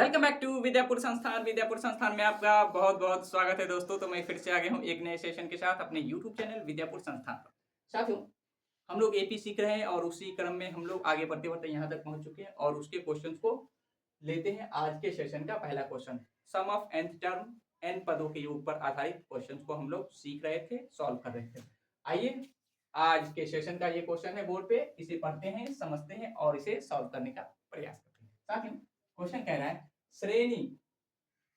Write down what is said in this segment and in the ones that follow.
Welcome back to Vidyapur संस्थान। विद्यापुर संस्थान में आपका बहुत बहुत स्वागत है दोस्तों। तो मैं फिर से आ गया हूँ एक नए सेशन के साथ अपने यूट्यूब चैनल विद्यापुर संस्थान पर। साथियों, हम लोग एपी सीख रहे हैं और उसी क्रम में हम लोग आगे बढ़ते बढ़ते यहाँ तक पहुँच चुके हैं और उसके क्वेश्चंस को लेते हैं। आज के सेशन का पहला question, sum of nth term, n पदों के योग पर आधारित क्वेश्चन को हम लोग सीख रहे थे, सॉल्व कर रहे थे। आइए आज के सेशन का ये क्वेश्चन है बोर्ड पे, इसे पढ़ते हैं, समझते हैं और इसे सॉल्व करने का प्रयास करते हैं। साथियों, क्वेश्चन कह रहा है श्रेणी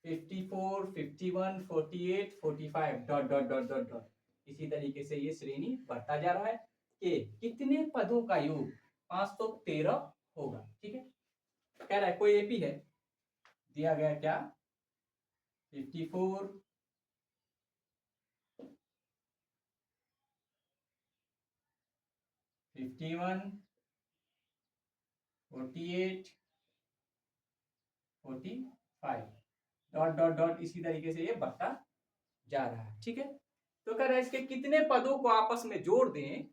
54, 51, 48, 45 dot dot dot dot dot, इसी तरीके से ये श्रेणी बढ़ता जा रहा है कि कितने पदों का योग 513 होगा। ठीक है, कह रहा है कोई एपी है, दिया गया क्या 54, 51, 48, 45 डॉट डॉट डॉट, इसी तरीके से ये बढ़ता जा रहा है। ठीक है, तो कह रहा है इसके कितने पदों को आपस में जोड़ दें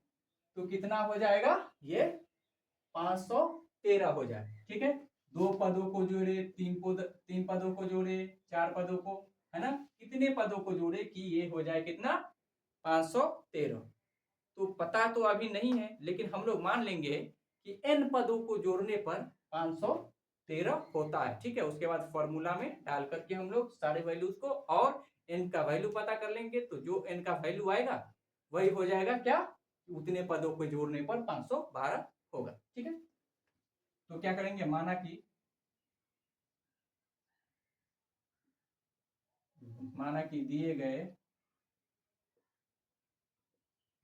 तो कितना हो जाएगा, ये 513 हो जाए। ठीक है, दो पदों को जोड़े, तीन पदों को जोड़े, चार पदों को, है ना, कितने पदों को जोड़े कि ये हो जाए कितना 513। तो पता तो अभी नहीं है, लेकिन हम लोग मान लेंगे कि n पदों को जोड़ने पर 513 होता है। ठीक है, उसके बाद फॉर्मूला में डाल करके हम लोग सारे वैल्यूज को और n का वैल्यू पता कर लेंगे, तो जो n का वैल्यू आएगा वही हो जाएगा क्या, उतने पदों को जोड़ने पर 512 होगा। ठीक है, तो क्या करेंगे, माना कि दिए गए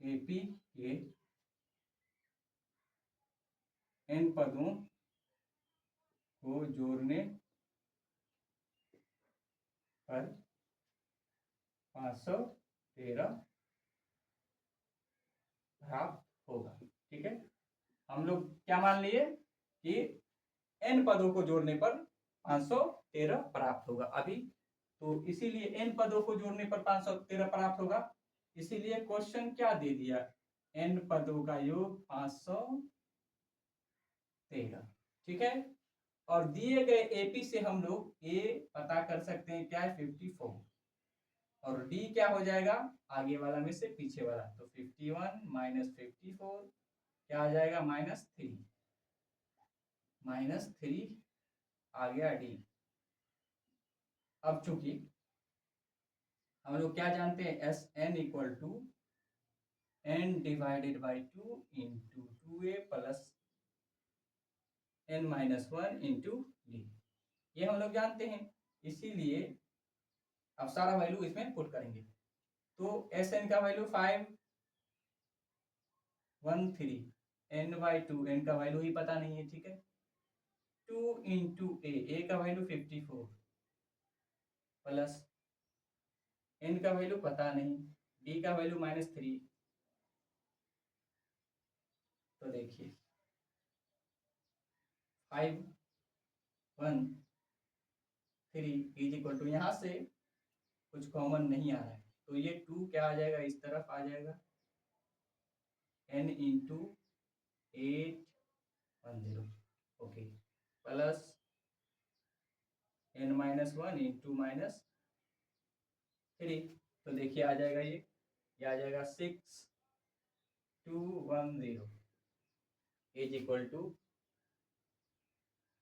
एपी के n पदों को जोड़ने पर 513 प्राप्त होगा। ठीक है, हम लोग क्या मान लिए कि n पदों को जोड़ने पर 513 प्राप्त होगा अभी, तो इसीलिए n पदों को जोड़ने पर 513 प्राप्त होगा, इसीलिए क्वेश्चन क्या दे दिया, n पदों का योग 513। ठीक है, और दिए गए एपी से हम लोग ए पता कर सकते हैं क्या है 54, और डी क्या हो जाएगा आगे वाला में से पीछे वाला, तो 51 माइनस 54 क्या आ जाएगा -3 आ गया डी। अब चूंकि हम लोग क्या जानते हैं, S N equal to n divided by 2 into 2a plus n minus 1 into D, ये हम लोग जानते हैं, इसीलिए अब सारा वैल्यू इसमें पुट करेंगे। तो एस एन का वैल्यू 513, n बाई 2, n का वैल्यू ही पता नहीं है। ठीक है, 2 इंटू ए का वैल्यू 54 प्लस n का वैल्यू पता नहीं, d का वैल्यू -3, तो देखिए 513 इज इक्वल टू, यहाँ से कुछ कॉमन नहीं आ रहा है, तो ये 2 क्या आ जाएगा, इस तरफ आ जाएगा, n into 810, okay, plus n minus 1 into -3, तो देखिए आ जाएगा, ये आ जाएगा 6210 is equal to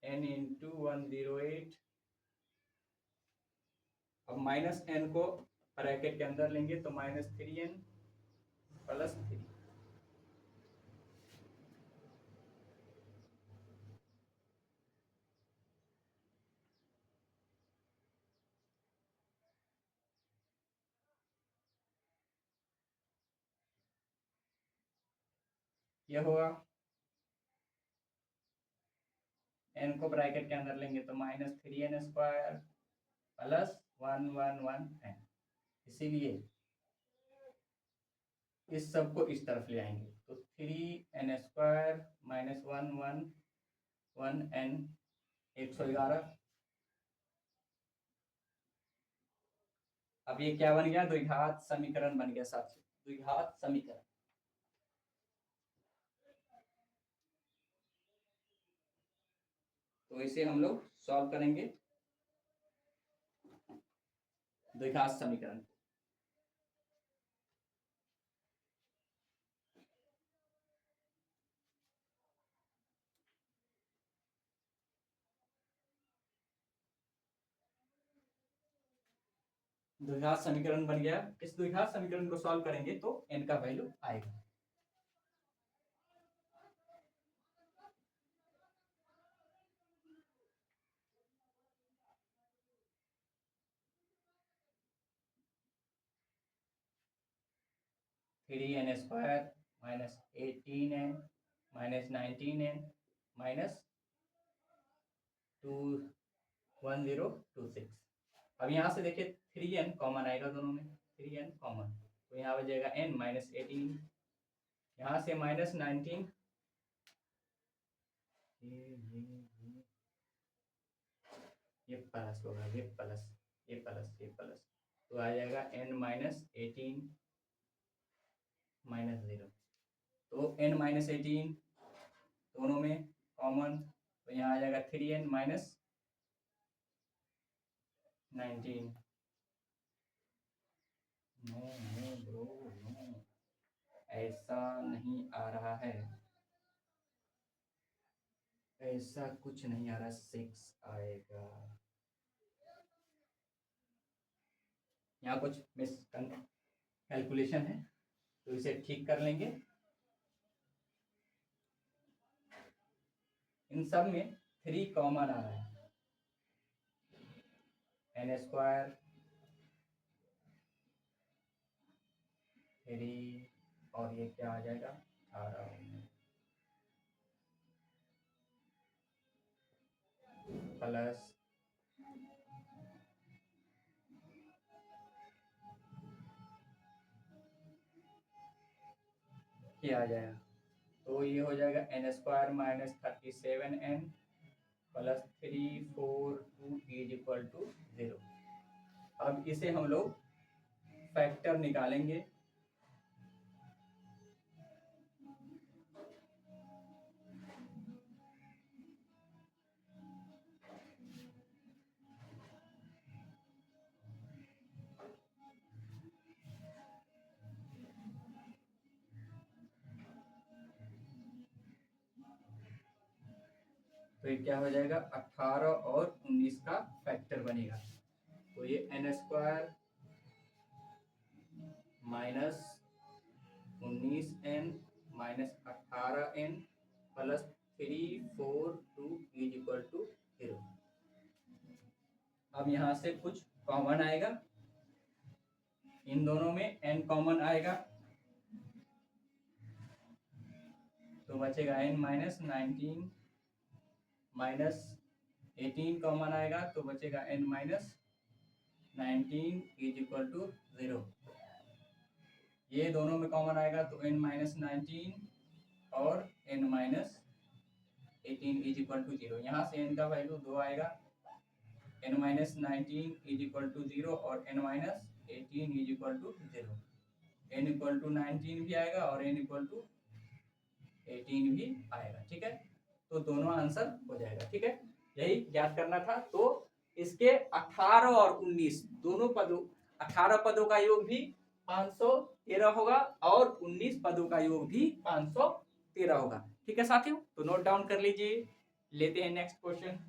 n into 108। अब माइनस n को ब्रैकेट के अंदर लेंगे तो -3n प्लस 3, यह होगा, n को ब्रैकेट के अंदर लेंगे तो -3n² प्लस 111n, इसीलिए इस सब को इस तरफ ले आएंगे तो 3n² माइनस 111n 111। अब ये क्या बन गया, द्विघात समीकरण बन गया साथियों, द्विघात समीकरण। तो इसे हम लोग सॉल्व करेंगे द्विघात समीकरण। द्विघात समीकरण बन गया। इस द्विघात समीकरण को सॉल्व करेंगे तो n का वैल्यू आएगा। Three N square minus 18n minus 19n minus 21026। अब यहाँ से देखिए 3n कॉमन आएगा दोनों में, 3n कॉमन, तो यहाँ हो जाएगा n माइनस 18, यहाँ से माइनस 19, ये प्लस होगा, ये प्लस, ये प्लस, ये प्लस, तो आ जाएगा n माइनस 18 माइनस 0। तो n माइनस 18 दोनों में कॉमन, तो यहाँ आ जाएगा 3n minus 19। No no bro no, ऐसा नहीं आ रहा है, ऐसा कुछ नहीं आ रहा, 6 आएगा। यहाँ कुछ मिस कैलकुलेशन है, तो इसे ठीक कर लेंगे। इन सब में 3 कॉमन आ रहा है, n स्क्वायर 3 और ये क्या आ जाएगा 18 प्लस क्या आ जाएगा, तो ये हो जाएगा n स्क्वायर माइनस 37n प्लस 342 इज इक्वल टू 0। अब इसे हम लोग फैक्टर निकालेंगे। तो ये क्या हो जाएगा 18 और 19 का फैक्टर बनेगा, तो ये n square minus 19n minus 18n plus 342 is equal to 0। अब यहाँ से कुछ कॉमन आएगा, इन दोनों में n कॉमन आएगा, तो बचेगा n माइनस 19 माइनस 18 कॉमन आएगा, तो बचेगा n minus 19 is equal to 0। ये दोनों में कॉमन आएगा तो n माइनस 19 और n minus 18 is equal to 0। यहाँ से n का वैल्यू 2 आएगा, n minus 19 is equal to 0 और n minus 18 is equal to 0। n equal to 19 भी आएगा और n इक्वल टू 18 भी आएगा। ठीक है, तो दोनों आंसर हो जाएगा। ठीक है, यही ज्ञात करना था। तो इसके 18 और 19 दोनों पदों, 18 पदों का योग भी 513 होगा और 19 पदों का योग भी 513 होगा। ठीक है साथियों, तो नोट डाउन कर लीजिए। लेते हैं नेक्स्ट क्वेश्चन।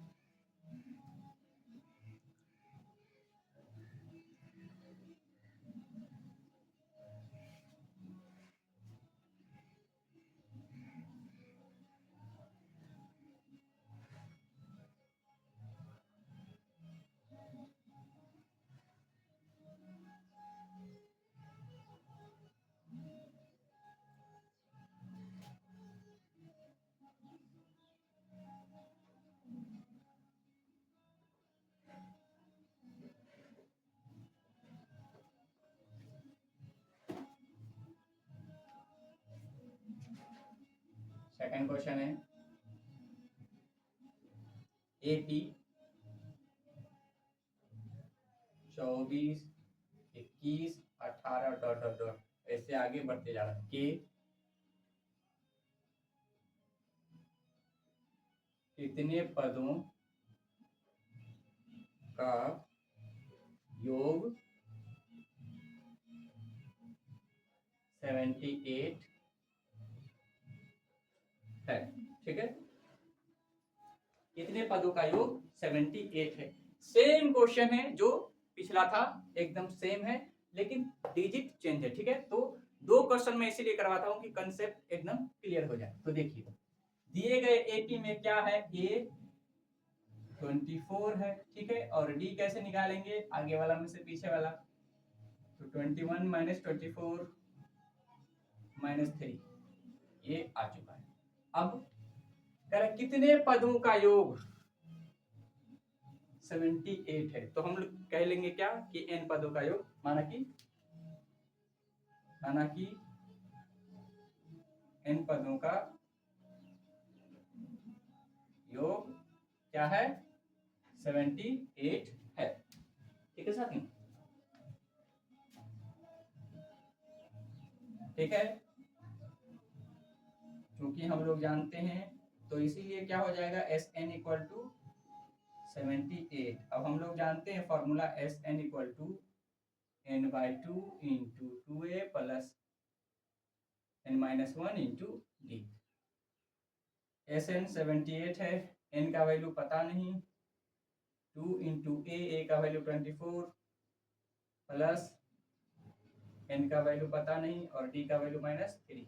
सेकंड क्वेश्चन है AP 24 21 18 डॉट डॉट डॉट, ऐसे आगे बढ़ते जा रहा है। के कितने पदों का योग 78 है, ठीक है। कितने पदों का योग 78 है। सेम क्वेश्चन है जो पिछला था, एकदम सेम है, लेकिन डिजिट चेंज है, ठीक है। तो दो क्वेश्चन मैं इसीलिए करवाता हूं कि कंसेप्ट एकदम क्लियर हो जाए। तो देखिए, दिए गए एपी में क्या है, ए 24 है, ठीक है, और डी कैसे निकालेंगे, आगे वाला में से पीछे वाला, तो 21 माइनस 24 माइनस 3, ये आ चुका है। अब करें कितने पदों का योग 78 है, तो हम लोग कह लेंगे क्या कि n पदों का योग, माना कि n पदों का योग क्या है 78 है, ठीक है साथी, ठीक है। क्योंकि हम लोग जानते हैं तो इसीलिए क्या हो जाएगा एस एन इक्वल टू 78। अब हम लोग जानते हैं formula S N equal to n/2 into 2a plus n-1 into D. S N 78 है, n का वैल्यू पता नहीं, 2 इंटू ए का वैल्यू 24 प्लस n का वैल्यू पता नहीं और d का वैल्यू -3,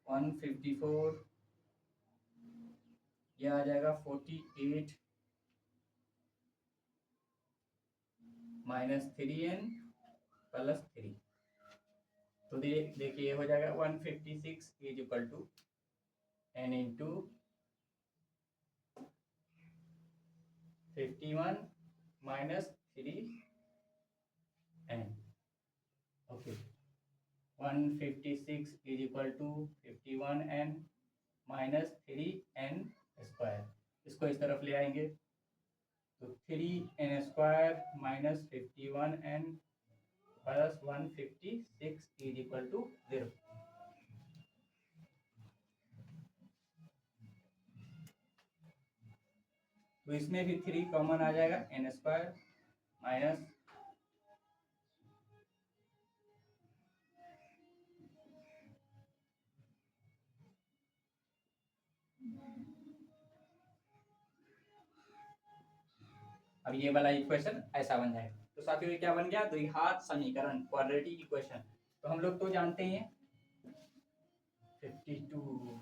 154, यह आ जाएगा 48 -3n प्लस 3। तो देखिए हो जाएगा 156 is equal to n into 51 -3n। Okay, 156 is equal to 51n -3n square. इसको इस तरफ ले आएंगे तो 3n square minus 51n plus 156 is equal to 0। तो इसमें भी 3 कॉमन आ जाएगा, n स्क्वायर माइनस अब ये वाला इक्वेशन ऐसा बन जाएगा। तो साथियों ये क्या बन गया, द्विघात समीकरण, क्वाड्रेटिक इक्वेशन। तो हम लोग तो जानते हैं 52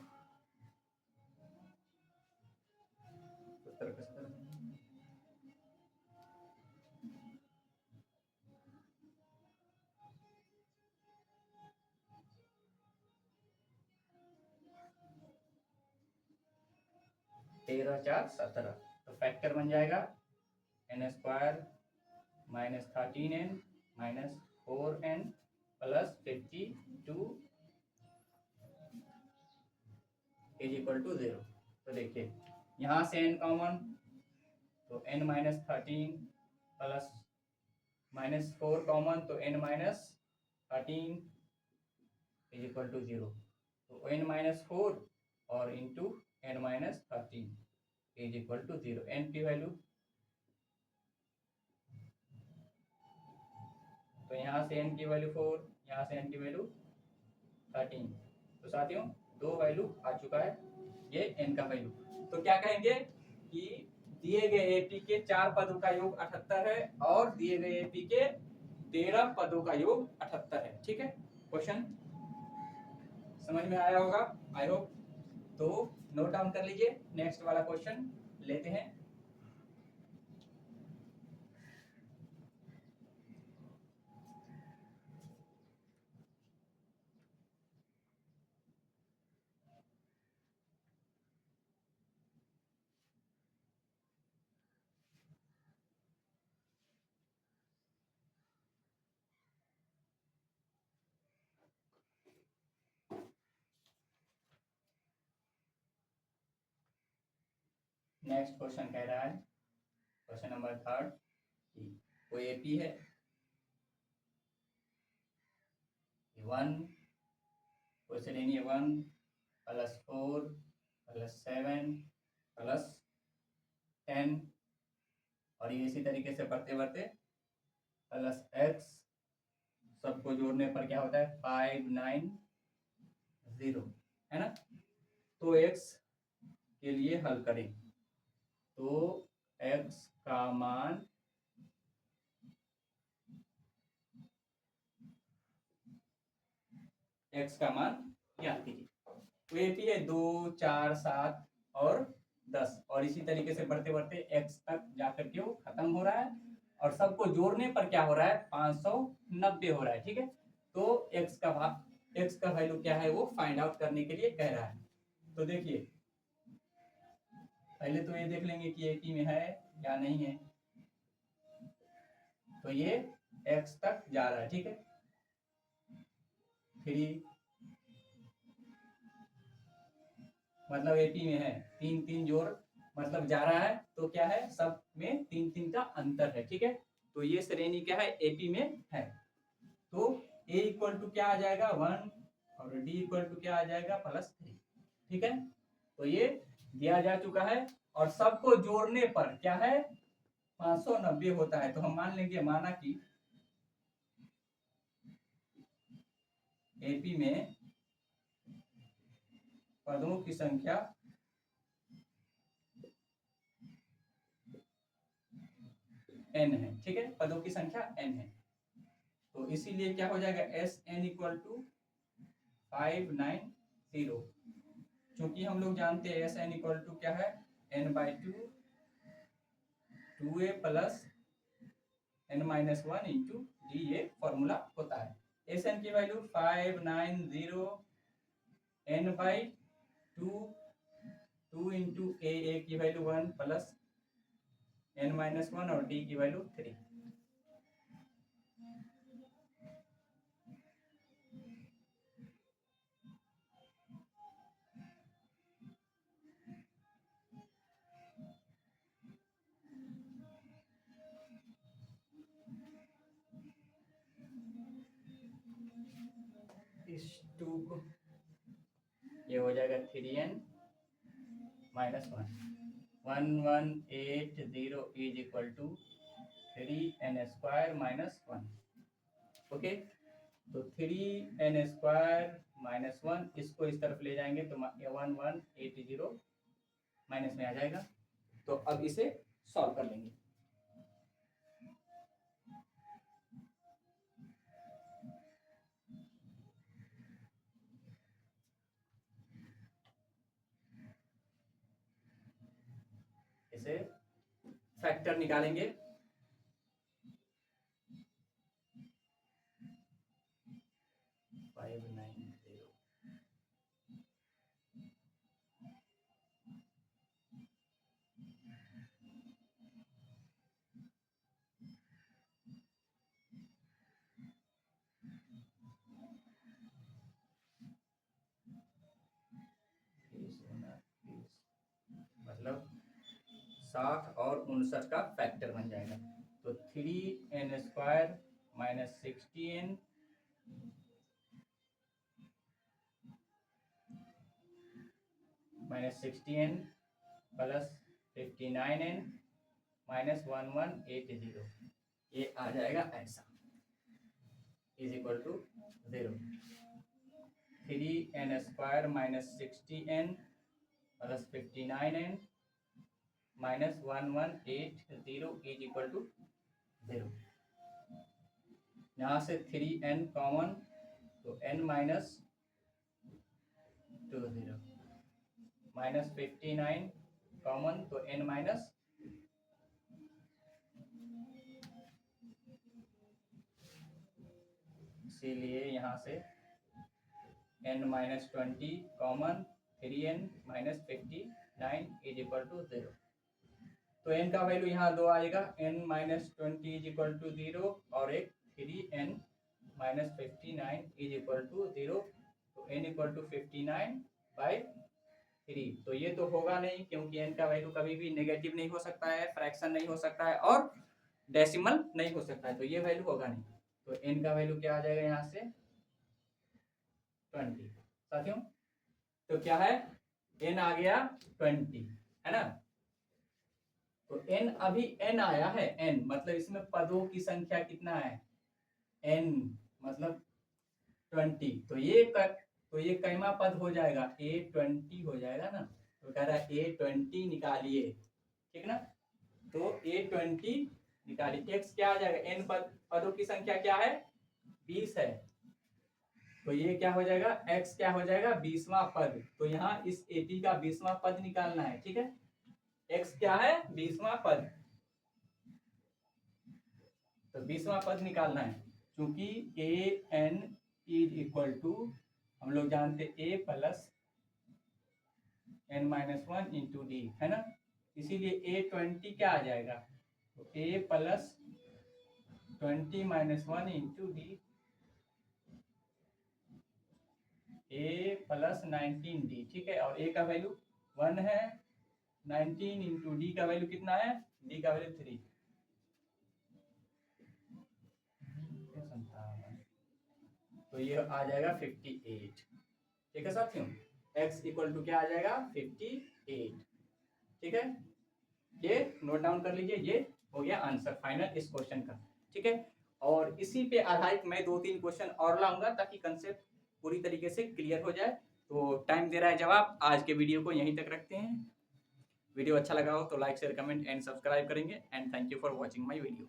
13 4 17। तो फैक्टर बन जाएगा n square minus 13n minus 4n plus 52 is equal to 0। तो देखिए यहाँ से n कॉमन, तो n माइनस 13 प्लस -4 कॉमन, तो n minus 13 is equal to 0। तो n-4 और into n-13 is equal to 0। n की वैल्यू, तो यहाँ से n की वैल्यू 4, यहाँ से n की वैल्यू 13। तो साथियों दो वैल्यू आ चुका है ये n का वैल्यू। तो क्या कहेंगे कि दिए गए एपी के 4 पदों का योग 78 है और दिए गए एपी के 13 पदों का योग 78 है, ठीक है। क्वेश्चन समझ में आया होगा आई होप। तो नोट डाउन कर लीजिए, नेक्स्ट वाला क्वेश्चन लेते हैं। नेक्स्ट क्वेश्चन कह रहा है, क्वेश्चन नंबर 3 कि कोई एपी है 1 क्वेश्चन 1 प्लस 4 प्लस 7 प्लस 10 और ये इसी तरीके से बढ़ते बढ़ते प्लस एक्स, सबको जोड़ने पर क्या होता है 590, है ना। तो एक्स के लिए हल करें तो एक्स का मान ज्ञात कीजिए। तो एपी है 2, 4, 7 और 10, और इसी तरीके से बढ़ते बढ़ते एक्स तक जाकर के वो खत्म हो रहा है, और सबको जोड़ने पर क्या हो रहा है 590 हो रहा है। ठीक है, तो एक्स का वैल्यू क्या है वो फाइंड आउट करने के लिए कह रहा है। तो देखिए पहले तो ये देख लेंगे कि एपी में है या नहीं है। तो ये एक्स तक जा रहा है, ठीक है, 3 मतलब एपी में है, 3 जोड़ मतलब जा रहा है, तो क्या है सब में 3 का अंतर है। ठीक है, तो ये श्रेणी क्या है एपी में है। तो ए इक्वल टू क्या आ जाएगा 1 और डी इक्वल टू क्या आ जाएगा +3। ठीक है, तो ये दिया जा चुका है, और सबको जोड़ने पर क्या है 590 होता है। तो हम मान लेंगे, माना कि एपी में पदों की संख्या n है। ठीक है, पदों की संख्या n है, तो इसीलिए क्या हो जाएगा एस एन इक्वल टू 590। क्योंकि हम लोग जानते हैं एस एन इक्वल टू क्या है n/2 2a plus n-1 into D, ये फॉर्मूला होता है। एस एन की वैल्यू 590 n/2 2 इंटू ए की वैल्यू 1 प्लस n-1 और डी की वैल्यू 3। इस 2 को ये हो जाएगा 3n -1 1180 is equal to 3n² -1। Okay, तो 3n² -1 इसको इस तरफ ले जाएंगे तो 1180 माइनस में आ जाएगा। तो अब इसे सॉल्व कर लेंगे। इसे फैक्टर निकालेंगे, मतलब 60 और 59 का फैक्टर बन जाएगा। तो 3n² -16n -16n plus 59n -1180, ये आ जाएगा ऐसा is equal to 0। 3n² -60n plus 59n -1180 is equal to 0। यहाँ से 3n कॉमन, तो n -20 -59 कॉमन, तो n माइनस, इसीलिए यहाँ से n -20 common, 3n -59 is equal to 0। तो n का वैल्यू यहाँ 2 आएगा, n -20 इज इक्वल टू 0 और एक 3n -59 इज इक्वल टू 0। तो n इक्वल टू 59/3। तो ये तो होगा नहीं, क्योंकि n का वैल्यू कभी भी नेगेटिव नहीं हो सकता है, फ्रैक्शन नहीं हो सकता है और डेसिमल नहीं हो सकता है, तो ये वैल्यू होगा नहीं। तो n का वैल्यू क्या आ जाएगा यहाँ से 20। साथियों, तो क्या है n आ गया 20, है ना। तो n अभी n आया है, n मतलब इसमें पदों की संख्या कितना है, n मतलब 20। तो ये कैमा पद हो जाएगा, A20 हो जाएगा ना। तो कह रहा है A20 निकालिए, ठीक ना। तो A20 निकालिए, x क्या आ जाएगा, n पदों की संख्या क्या है, 20 है। तो ये क्या हो जाएगा, x क्या हो जाएगा, 20वां पद। तो यहाँ इस AP का 20वां पद निकालना है, ठीक है। x क्या है, 20वां पद। तो 20वां पद निकालना है, क्योंकि an इज इक्वल टू, हम लोग जानते a plus n-1 into D, है ना। इसीलिए A20 क्या आ जाएगा, तो a plus 20-1 into D, a plus 19d, ठीक है। और a का वैल्यू 1 है, 19 इंटू डी का वैल्यू कितना है, d का वैल्यू 3। तो ये आ जाएगा 58, ठीक है साथियों। x इक्वल टू क्या आ जाएगा, 58, ठीक है। ये नोट डाउन कर लीजिए, ये हो गया आंसर फाइनल इस क्वेश्चन का, ठीक है। और इसी पे आधारित मैं 2-3 क्वेश्चन और लाऊंगा ताकि कंसेप्ट पूरी तरीके से क्लियर हो जाए। तो टाइम दे रहा है जवाब, आज के वीडियो को यहीं तक रखते हैं। वीडियो अच्छा लगा हो तो like share comment and subscribe करेंगे। And thank you for watching my video.